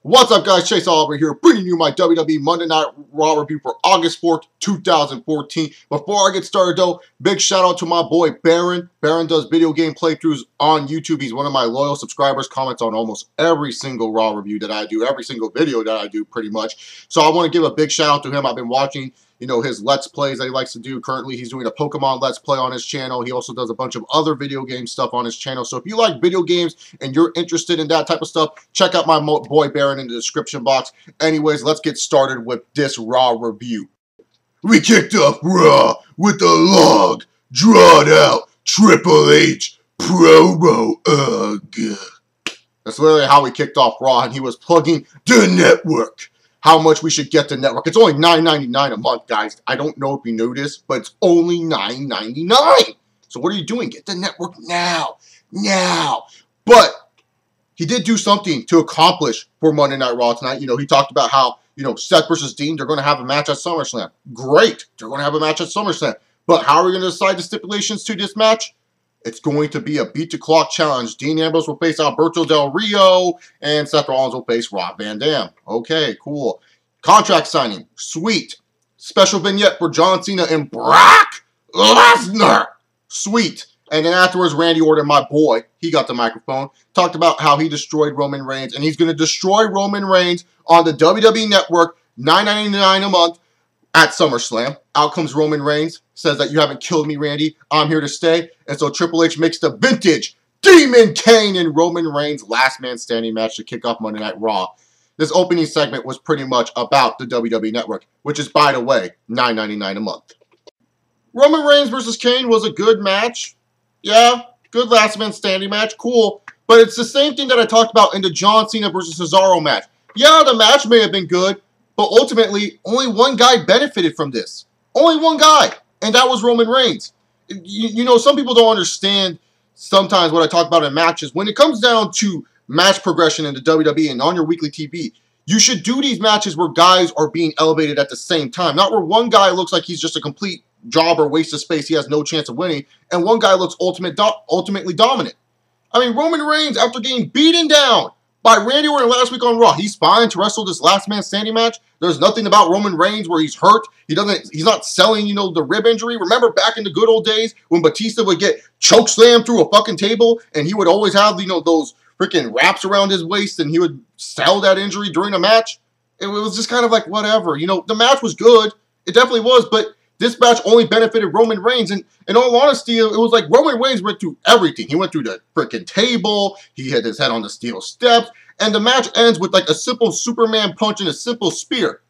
What's up, guys? Chase Oliver here, bringing you my WWE Monday Night Raw review for August 4th, 2014. Before I get started, though, big shout out to my boy Baron. Baron does video game playthroughs on YouTube. He's one of my loyal subscribers, comments on almost every single Raw review that I do, every single video that I do, pretty much. So I want to give a big shout out to him. I've been watching, his Let's Plays that he likes to do. Currently, he's doing a Pokemon Let's Play on his channel. He also does a bunch of other video game stuff on his channel. So if you like video games and you're interested in that type of stuff, check out my boy Baron in the description box. Anyways, let's get started with this Raw review. We kicked off Raw with a long, drawn out Triple H promo. That's literally how we kicked off Raw, and he was plugging the network. How much we should get the network. It's only $9.99 a month, guys. I don't know if you knew this, but it's only $9.99. So what are you doing? Get the network now. Now. But he did do something to accomplish for Monday Night Raw tonight. He talked about how, Seth versus Dean, they're going to have a match at SummerSlam. Great. They're going to have a match at SummerSlam. But how are we going to decide the stipulations to this match? It's going to be a beat-the-clock challenge. Dean Ambrose will face Alberto Del Rio, and Seth Rollins will face Rob Van Dam. Okay, cool. Contract signing. Sweet. Special vignette for John Cena and Brock Lesnar. Sweet. And then afterwards, Randy Orton, my boy, he got the microphone, talked about how he destroyed Roman Reigns, and he's going to destroy Roman Reigns on the WWE Network, $9.99 a month, at SummerSlam. Out comes Roman Reigns, says that you haven't killed me, Randy. I'm here to stay. And so Triple H makes the vintage Demon Kane and Roman Reigns last man standing match to kick off Monday Night Raw. This opening segment was pretty much about the WWE Network, which is, by the way, $9.99 a month. Roman Reigns versus Kane was a good match. Yeah, good last man standing match. Cool. But it's the same thing that I talked about in the John Cena versus Cesaro match. Yeah, the match may have been good, but ultimately, only one guy benefited from this. Only one guy, and that was Roman Reigns. Some people don't understand sometimes what I talk about in matches. When it comes down to match progression in the WWE and on your weekly TV, you should do these matches where guys are being elevated at the same time. Not where one guy looks like he's just a complete jobber, waste of space, he has no chance of winning, and one guy looks ultimately dominant. I mean, Roman Reigns, after getting beaten down by Randy Orton last week on Raw, he's fine to wrestle this last man standing match. There's nothing about Roman Reigns where he's hurt. He's not selling, the rib injury. Remember back in the good old days when Batista would get chokeslammed through a fucking table and he would always have, those freaking wraps around his waist and he would sell that injury during a match? It was just kind of like, whatever. The match was good. It definitely was, but this match only benefited Roman Reigns, and in all honesty, it was like Roman Reigns went through everything. He went through the freaking table, he had his head on the steel steps, and the match ends with like a simple Superman punch and a simple spear.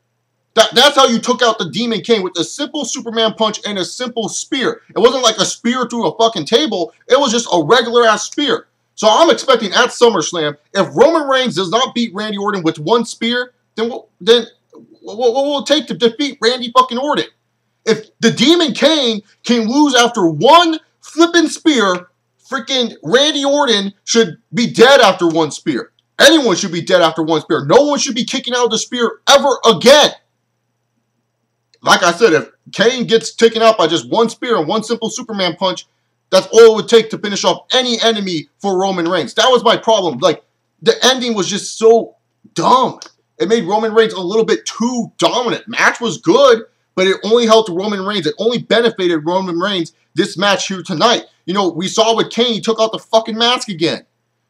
That's how you took out the Demon Kane, with a simple Superman punch and a simple spear. It wasn't like a spear through a fucking table, it was just a regular-ass spear. So I'm expecting at SummerSlam, if Roman Reigns does not beat Randy Orton with one spear, then what will it take to defeat Randy fucking Orton? If the Demon Kane can lose after one flipping spear, freaking Randy Orton should be dead after one spear. Anyone should be dead after one spear. No one should be kicking out of the spear ever again. Like I said, if Kane gets taken out by just one spear and one simple Superman punch, that's all it would take to finish off any enemy for Roman Reigns. That was my problem. Like, the ending was just so dumb. It made Roman Reigns a little bit too dominant. Match was good, but it only helped Roman Reigns. It only benefited Roman Reigns this match here tonight. We saw with Kane, he took out the fucking mask again.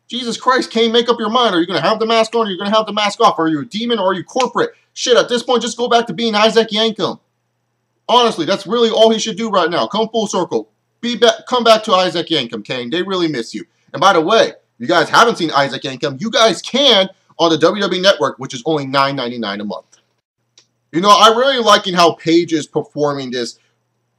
Jesus Christ, Kane, make up your mind. Are you going to have the mask on or are you going to have the mask off? Are you a demon or are you corporate? Shit, at this point, just go back to being Isaac Yankem. Honestly, that's really all he should do right now. Come full circle. Come back to Isaac Yankem, Kane. They really miss you. And by the way, if you guys haven't seen Isaac Yankem, you guys can on the WWE Network, which is only $9.99 a month. I'm really liking how Paige is performing this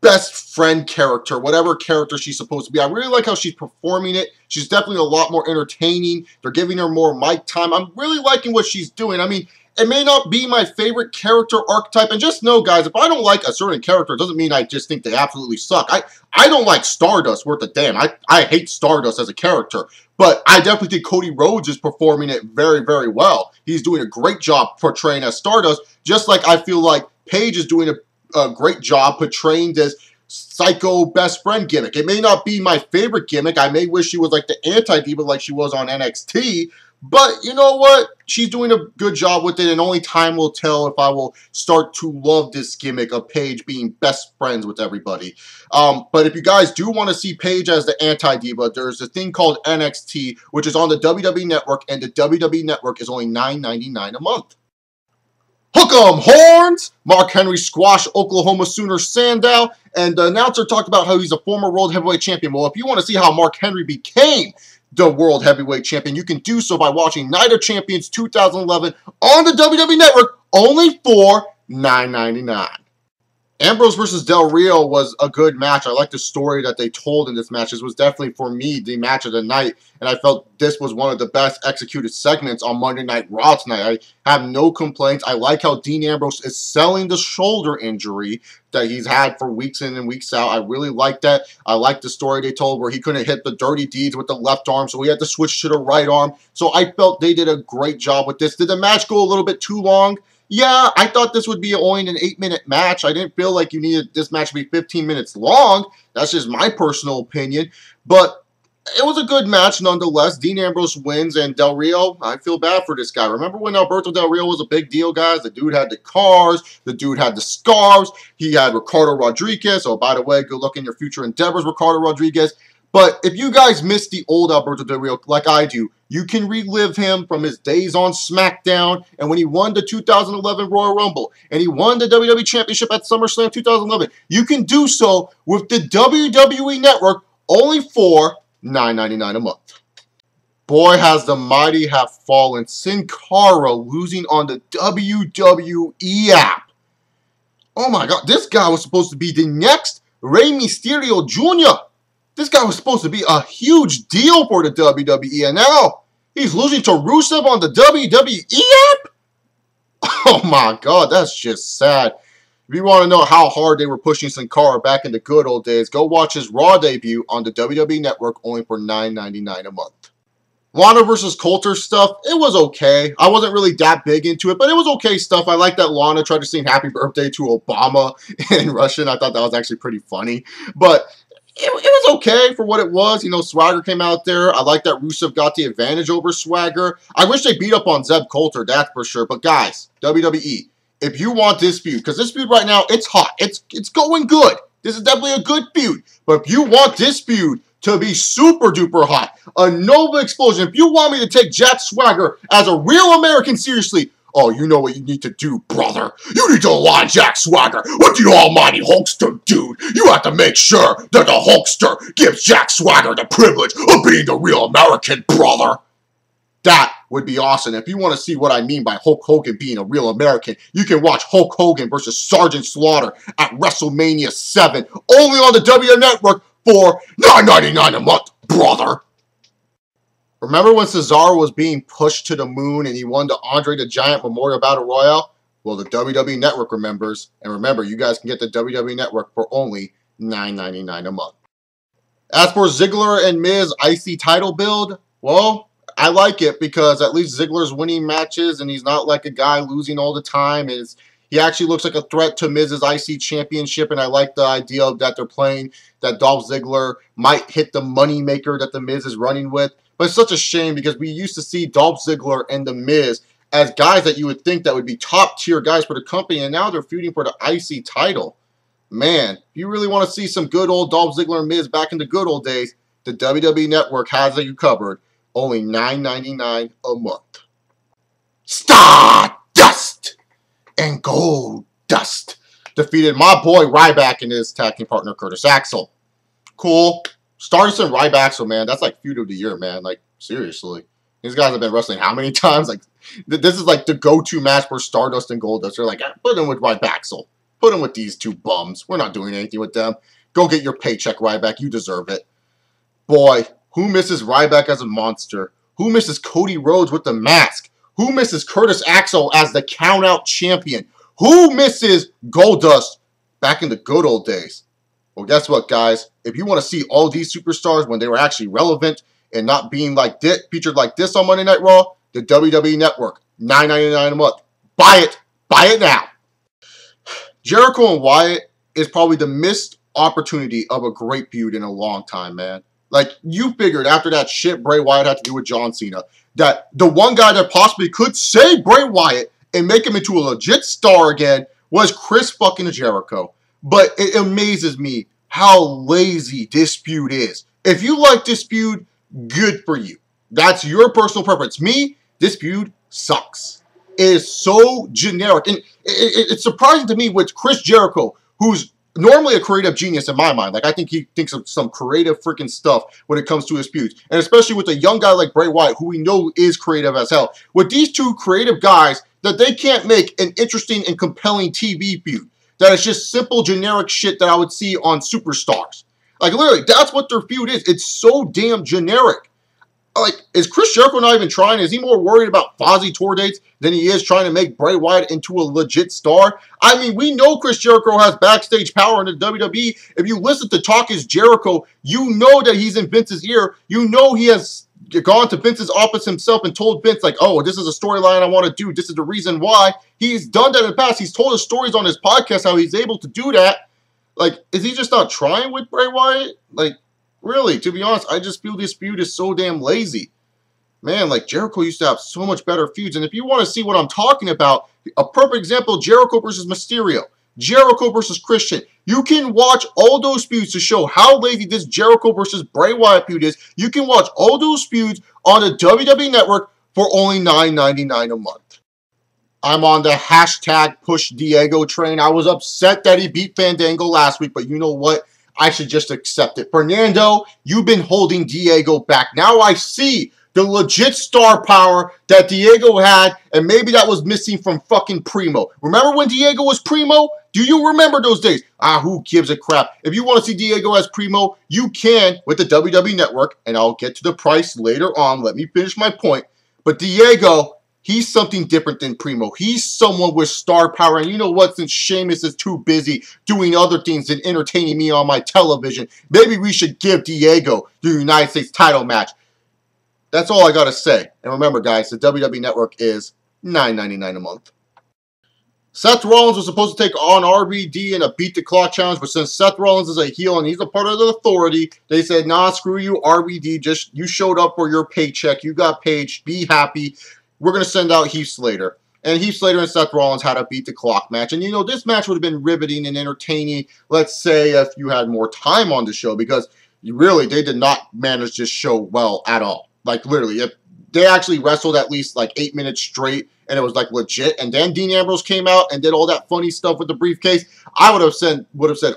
best friend character, whatever character she's supposed to be. I really like how she's performing it. She's definitely a lot more entertaining. They're giving her more mic time. I'm really liking what she's doing. I mean, it may not be my favorite character archetype. And just know, guys, if I don't like a certain character, it doesn't mean I just think they absolutely suck. I don't like Stardust worth a damn. I hate Stardust as a character. But I definitely think Cody Rhodes is performing it very, very well. He's doing a great job portraying as Stardust, just like I feel like Paige is doing a great job portraying this psycho best friend gimmick. It may not be my favorite gimmick. I may wish she was like the anti-diva like she was on NXT, But you know what? She's doing a good job with it, and only time will tell if I will start to love this gimmick of Paige being best friends with everybody. But if you guys do want to see Paige as the anti-diva, there's a thing called NXT, which is on the WWE Network, and the WWE Network is only $9.99 a month. Hook 'em horns! Mark Henry squashed Oklahoma Sooner Sandow, and the announcer talked about how he's a former World Heavyweight Champion. Well, if you want to see how Mark Henry became the World Heavyweight Champion, you can do so by watching Night of Champions 2011 on the WWE Network, only for $9.99. Ambrose versus Del Rio was a good match. I like the story that they told in this match. This was definitely, for me, the match of the night, and I felt this was one of the best executed segments on Monday Night Raw tonight. I have no complaints. I like how Dean Ambrose is selling the shoulder injury that he's had for weeks in and weeks out. I really like that. I like the story they told where he couldn't hit the dirty deeds with the left arm, so he had to switch to the right arm. So I felt they did a great job with this. Did the match go a little bit too long? Yeah, I thought this would be only an 8-minute match. I didn't feel like you needed this match to be 15 minutes long. That's just my personal opinion. But it was a good match nonetheless. Dean Ambrose wins, and Del Rio, I feel bad for this guy. Remember when Alberto Del Rio was a big deal, guys? The dude had the cars. The dude had the scarves. He had Ricardo Rodriguez. Oh, by the way, good luck in your future endeavors, Ricardo Rodriguez. But if you guys missed the old Alberto Del Rio like I do, you can relive him from his days on SmackDown and when he won the 2011 Royal Rumble and he won the WWE Championship at SummerSlam 2011. You can do so with the WWE Network only for $9.99 a month. Boy, has the mighty have fallen. Sin Cara losing on the WWE App. Oh my God, this guy was supposed to be the next Rey Mysterio Jr. This guy was supposed to be a huge deal for the WWE, and now he's losing to Rusev on the WWE App? Oh my God, that's just sad. If you want to know how hard they were pushing Sin Cara back in the good old days, go watch his Raw debut on the WWE Network only for $9.99 a month. Lana versus Coulter stuff, it was okay. I wasn't really that big into it, but it was okay stuff. I like that Lana tried to sing happy birthday to Obama in Russian. I thought that was actually pretty funny. But it was okay for what it was. You know, Swagger came out there. I like that Rusev got the advantage over Swagger. I wish they beat up on Zeb Coulter, that's for sure. But guys, WWE, if you want this feud, because this feud right now, it's hot. It's going good. This is definitely a good feud. But if you want this feud to be super duper hot, a Nova explosion, if you want me to take Jack Swagger as a real American seriously, oh, you know what you need to do, brother. You need to align Jack Swagger with the almighty Hulkster, dude. You have to make sure that the Hulkster gives Jack Swagger the privilege of being the real American, brother. That would be awesome. If you want to see what I mean by Hulk Hogan being a real American, you can watch Hulk Hogan versus Sergeant Slaughter at WrestleMania 7, only on the WWE Network for $9.99 a month, brother. Remember when Cesaro was being pushed to the moon and he won the Andre the Giant Memorial Battle Royale? Well, the WWE Network remembers. And remember, you guys can get the WWE Network for only $9.99 a month. As for Ziggler and Miz IC title build, well, I like it because at least Ziggler's winning matches and he's not like a guy losing all the time. He actually looks like a threat to Miz's IC championship, and I like the idea that they're playing that Dolph Ziggler might hit the moneymaker that the Miz is running with. But it's such a shame because we used to see Dolph Ziggler and The Miz as guys that you would think that would be top-tier guys for the company, and now they're feuding for the IC title. Man, if you really want to see some good old Dolph Ziggler and Miz back in the good old days, the WWE Network has you covered. Only $9.99 a month. Stardust and Goldust defeated my boy Ryback and his tag team partner Curtis Axel. Cool. Stardust and Ryback, man, that's like feud of the year, man. Like, seriously. These guys have been wrestling how many times? Like, this is like the go-to match for Stardust and Goldust. They're like, put him with Ryback. Put him with these two bums. We're not doing anything with them. Go get your paycheck, Ryback. You deserve it. Boy, who misses Ryback as a monster? Who misses Cody Rhodes with the mask? Who misses Curtis Axel as the count-out champion? Who misses Goldust back in the good old days? Well, guess what, guys? If you want to see all these superstars when they were actually relevant and not being like this, featured like this on Monday Night Raw, the WWE Network, $9.99 a month. Buy it. Buy it now. Jericho and Wyatt is probably the missed opportunity of a great feud in a long time, man. Like, you figured after that shit Bray Wyatt had to do with John Cena, that the one guy that possibly could save Bray Wyatt and make him into a legit star again was Chris fucking Jericho. But it amazes me how lazy this feud is. If you like this feud, good for you. That's your personal preference. Me, this feud sucks. It is so generic. And it's surprising to me with Chris Jericho, who's normally a creative genius in my mind. Like, I think he thinks of some creative freaking stuff when it comes to his feuds. And especially with a young guy like Bray Wyatt, who we know is creative as hell. With these two creative guys, that they can't make an interesting and compelling TV feud. That is just simple, generic shit that I would see on Superstars. Like, literally, that's what their feud is. It's so damn generic. Like, is Chris Jericho not even trying? Is he more worried about Fozzy tour dates than he is trying to make Bray Wyatt into a legit star? I mean, we know Chris Jericho has backstage power in the WWE. If you listen to Talk is Jericho, you know that he's in Vince's ear. You know he has gone to Vince's office himself and told Vince, like, oh, this is a storyline I want to do. This is the reason why. He's done that in the past. He's told us stories on his podcast how he's able to do that. Like, is he just not trying with Bray Wyatt? Like, really, to be honest, I just feel this feud is so damn lazy. Man, like, Jericho used to have so much better feuds. And if you want to see what I'm talking about, a perfect example, Jericho versus Mysterio. Jericho versus Christian. You can watch all those feuds to show how lazy this Jericho versus Bray Wyatt feud is. You can watch all those feuds on the WWE Network for only $9.99 a month. I'm on the hashtag push Diego train. I was upset that he beat Fandango last week, but you know what? I should just accept it. Fernando, you've been holding Diego back. Now I see the legit star power that Diego had, and maybe that was missing from fucking Primo. Remember when Diego was Primo? Do you remember those days? Who gives a crap? If you want to see Diego as Primo, you can with the WWE Network, and I'll get to the price later on. Let me finish my point. But Diego, he's something different than Primo. He's someone with star power. And you know what? Since Sheamus is too busy doing other things than entertaining me on my television, maybe we should give Diego the United States title match. That's all I got to say. And remember, guys, the WWE Network is $9.99 a month. Seth Rollins was supposed to take on RVD in a Beat the Clock challenge, but since Seth Rollins is a heel and he's a part of the authority, they said, nah, screw you, RVD. Just, you showed up for your paycheck. You got paid. Be happy. We're going to send out Heath Slater. And Heath Slater and Seth Rollins had a Beat the Clock match. And, you know, this match would have been riveting and entertaining, let's say, if you had more time on the show, because really, they did not manage this show well at all. Like, literally, they actually wrestled at least, like, 8 minutes straight, and it was, like, legit. And then Dean Ambrose came out and did all that funny stuff with the briefcase. I would have said,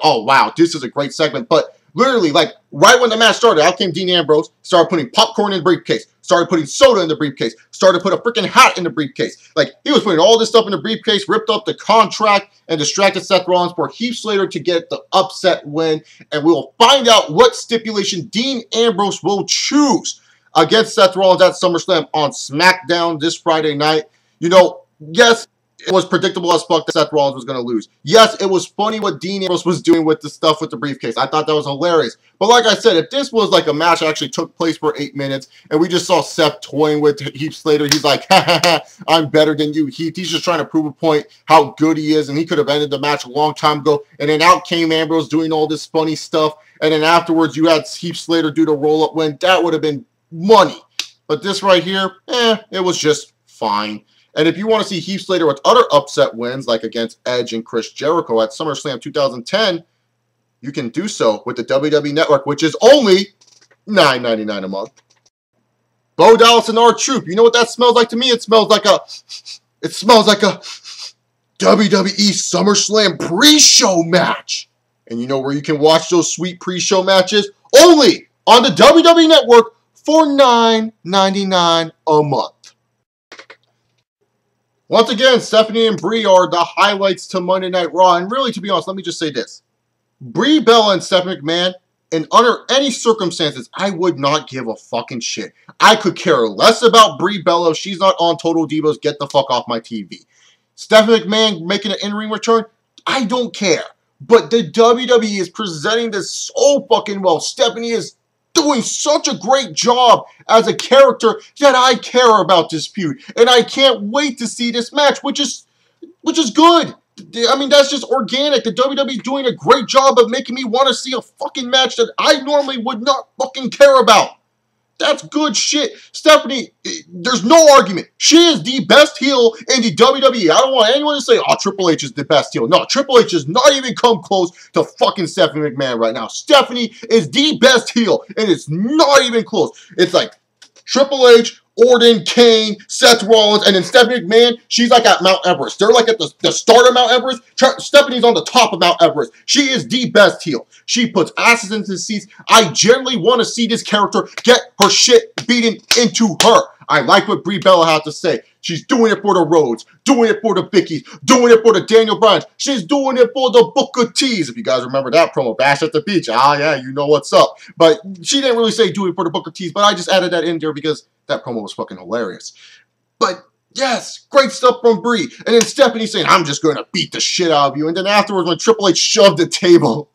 oh, wow, this is a great segment. But literally, like, right when the match started, out came Dean Ambrose, started putting popcorn in the briefcase, started putting soda in the briefcase, started to put a freaking hat in the briefcase. Like, he was putting all this stuff in the briefcase, ripped up the contract, and distracted Seth Rollins for Heath Slater to get the upset win. And we will find out what stipulation Dean Ambrose will choose against Seth Rollins at SummerSlam on SmackDown this Friday night. You know, yes, it was predictable as fuck that Seth Rollins was going to lose. Yes, it was funny what Dean Ambrose was doing with the stuff with the briefcase. I thought that was hilarious. But like I said, if this was like a match that actually took place for 8 minutes, and we just saw Seth toying with Heath Slater, he's like, ha ha ha, I'm better than you, Heath. He's just trying to prove a point how good he is, and he could have ended the match a long time ago. And then out came Ambrose doing all this funny stuff, and then afterwards you had Heath Slater do the roll-up win. That would have been money. But this right here, it was just fine. And if you want to see Heath Slater with other upset wins, like against Edge and Chris Jericho at SummerSlam 2010, you can do so with the WWE Network, which is only $9.99 a month. Bo Dallas and R-Truth. You know what that smells like to me? It smells like a WWE SummerSlam pre-show match. And you know where you can watch those sweet pre-show matches? Only on the WWE Network for $9.99 a month. Once again, Stephanie and Brie are the highlights to Monday Night Raw. And really, to be honest, let me just say this. Brie Bella and Stephanie McMahon, and under any circumstances, I would not give a fucking shit. I could care less about Brie Bella. If she's not on Total Divas, get the fuck off my TV. Stephanie McMahon making an in-ring return, I don't care. But the WWE is presenting this so fucking well. Stephanie is doing such a great job as a character that I care about this feud. And I can't wait to see this match, which is good. I mean, that's just organic. The WWE is doing a great job of making me want to see a fucking match that I normally would not fucking care about. That's good shit. Stephanie, there's no argument. She is the best heel in the WWE. I don't want anyone to say, oh, Triple H is the best heel. No, Triple H does not even come close to fucking Stephanie McMahon right now. Stephanie is the best heel, and it's not even close. It's like Triple H, Orton, Kane, Seth Rollins, and then Stephanie McMahon, she's like at Mount Everest. They're like at the start of Mount Everest. Stephanie's on the top of Mount Everest. She is the best heel. She puts asses into the seats. I generally want to see this character get her shit beaten into her. I like what Brie Bella had to say. She's doing it for the Rhodes, doing it for the Vickies, doing it for the Daniel Bryans. She's doing it for the Booker T's. If you guys remember that promo, Bash at the Beach. Ah, yeah, you know what's up. But she didn't really say doing it for the Booker T's, but I just added that in there because that promo was fucking hilarious. But yes, great stuff from Brie. And then Stephanie saying, I'm just going to beat the shit out of you. And then afterwards, when Triple H shoved the table,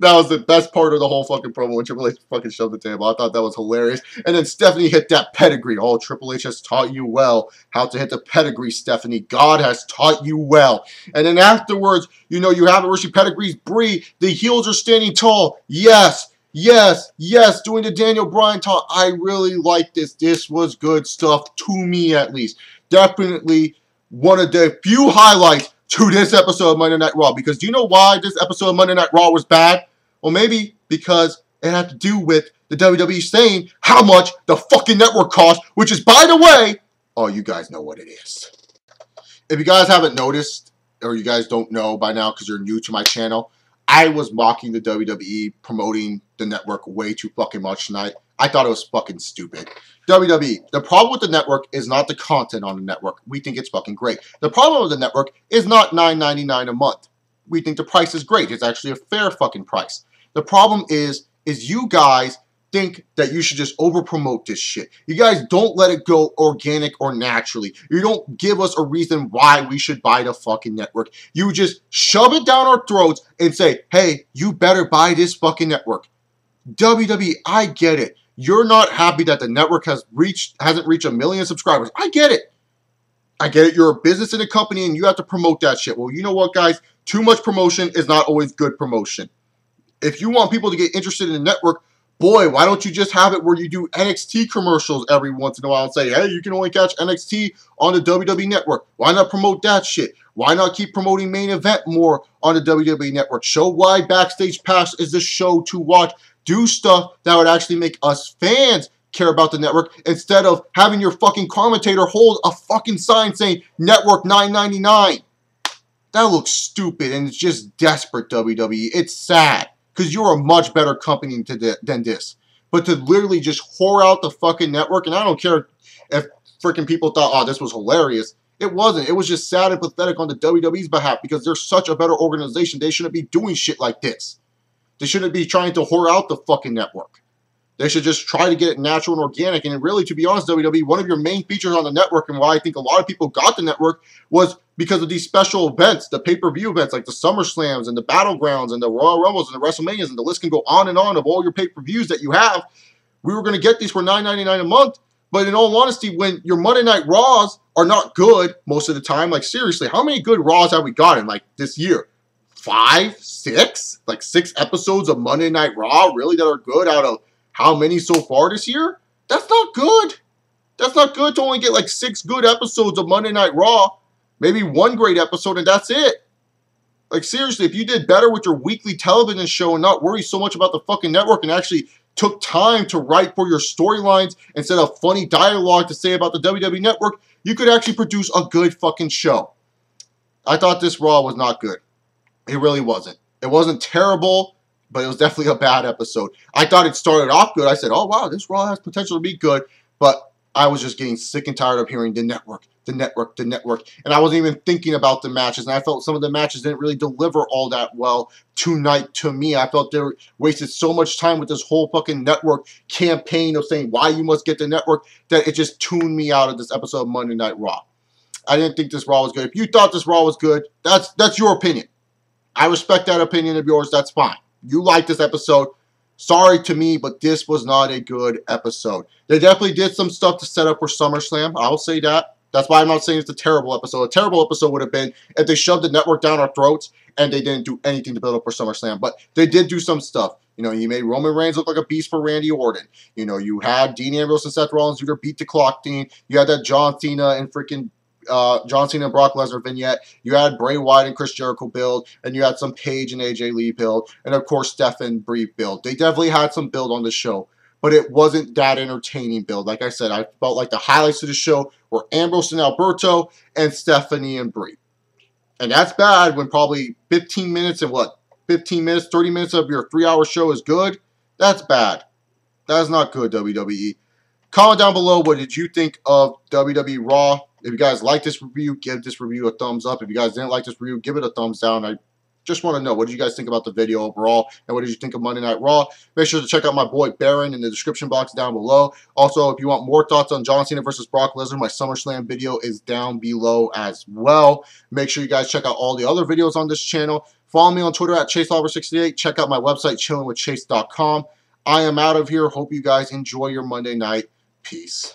that was the best part of the whole fucking promo when Triple H fucking shoved the table. I thought that was hilarious. And then Stephanie hit that pedigree. Oh, Triple H has taught you well how to hit the pedigree, Stephanie. God has taught you well. And then afterwards, you know, you have it where she pedigrees Brie. The heels are standing tall. Yes. Yes, yes, doing the Daniel Bryan talk. I really like this. This was good stuff, to me at least. Definitely one of the few highlights to this episode of Monday Night Raw. Because do you know why this episode of Monday Night Raw was bad? Well, maybe because it had to do with the WWE saying how much the fucking network cost, which is, by the way, oh, you guys know what it is. If you guys haven't noticed, or you guys don't know by now because you're new to my channel, I was mocking the WWE promoting the network way too fucking much tonight. I thought it was fucking stupid. WWE, the problem with the network is not the content on the network. We think it's fucking great. The problem with the network is not $9.99 a month. We think the price is great. It's actually a fair fucking price. The problem is you guys think that you should just over-promote this shit. You guys don't let it go organic or naturally. You don't give us a reason why we should buy the fucking network. You just shove it down our throats and say, hey, you better buy this fucking network. WWE, I get it. You're not happy that the network hasn't reached 1 million subscribers. I get it. I get it. You're a business and a company and you have to promote that shit. Well, you know what, guys? Too much promotion is not always good promotion. If you want people to get interested in the network, boy, why don't you just have it where you do NXT commercials every once in a while and say, hey, you can only catch NXT on the WWE Network. Why not promote that shit? Why not keep promoting Main Event more on the WWE Network? Show why Backstage Pass is the show to watch. Do stuff that would actually make us fans care about the network instead of having your fucking commentator hold a fucking sign saying Network $9.99. That looks stupid and it's just desperate, WWE. It's sad. Because you're a much better company than this. But to literally just whore out the fucking network, and I don't care if freaking people thought, oh, this was hilarious. It wasn't. It was just sad and pathetic on the WWE's behalf because they're such a better organization. They shouldn't be doing shit like this. They shouldn't be trying to whore out the fucking network. They should just try to get it natural and organic. And really, to be honest, WWE, one of your main features on the network and why I think a lot of people got the network was because of these special events, the pay-per-view events like the SummerSlams and the Battlegrounds and the Royal Rumbles and the WrestleManias, and the list can go on and on of all your pay-per-views that you have. We were going to get these for $9.99 a month. But in all honesty, when your Monday Night Raws are not good most of the time, like seriously, how many good Raws have we gotten like this year? 5, 6? Like 6 episodes of Monday Night Raw really that are good out of how many so far this year? That's not good. That's not good to only get like 6 good episodes of Monday Night Raw. Maybe 1 great episode and that's it. Like seriously, if you did better with your weekly television show and not worry so much about the fucking network and actually took time to write for your storylines instead of funny dialogue to say about the WWE Network, you could actually produce a good fucking show. I thought this Raw was not good. It really wasn't. It wasn't terrible, but it was definitely a bad episode. I thought it started off good. I said, oh wow, this Raw has potential to be good, but I was just getting sick and tired of hearing the network. And I wasn't even thinking about the matches. And I felt some of the matches didn't really deliver all that well tonight to me. I felt they wasted so much time with this whole fucking network campaign of saying why you must get the network that it just tuned me out of this episode of Monday Night Raw. I didn't think this Raw was good. If you thought this Raw was good, that's your opinion. I respect that opinion of yours. That's fine. You like this episode. Sorry to me, but this was not a good episode. They definitely did some stuff to set up for SummerSlam. I'll say that. That's why I'm not saying it's a terrible episode. A terrible episode would have been if they shoved the network down our throats and they didn't do anything to build up for SummerSlam. But they did do some stuff. You know, you made Roman Reigns look like a beast for Randy Orton. You know, you had Dean Ambrose and Seth Rollins do their beat the clock thing. You had that John Cena and Brock Lesnar vignette. You had Bray Wyatt and Chris Jericho build, and you had some Paige and AJ Lee build, and of course Steph and Brie build. They definitely had some build on the show, but it wasn't that entertaining build. Like I said, I felt like the highlights of the show were Ambrose and Alberto and Stephanie and Brie. And that's bad when probably 15 minutes and 30 minutes of your 3-hour show is good. That's bad. That's not good, WWE. Comment down below, what did you think of WWE Raw? If you guys like this review, give this review a thumbs up. If you guys didn't like this review, give it a thumbs down. I just want to know, what did you guys think about the video overall? And what did you think of Monday Night Raw? Make sure to check out my boy Baron in the description box down below. Also, if you want more thoughts on John Cena versus Brock Lesnar, my SummerSlam video is down below as well. Make sure you guys check out all the other videos on this channel. Follow me on Twitter at ChaseOliver68. Check out my website, chillingwithchase.com. I am out of here. Hope you guys enjoy your Monday night. Peace.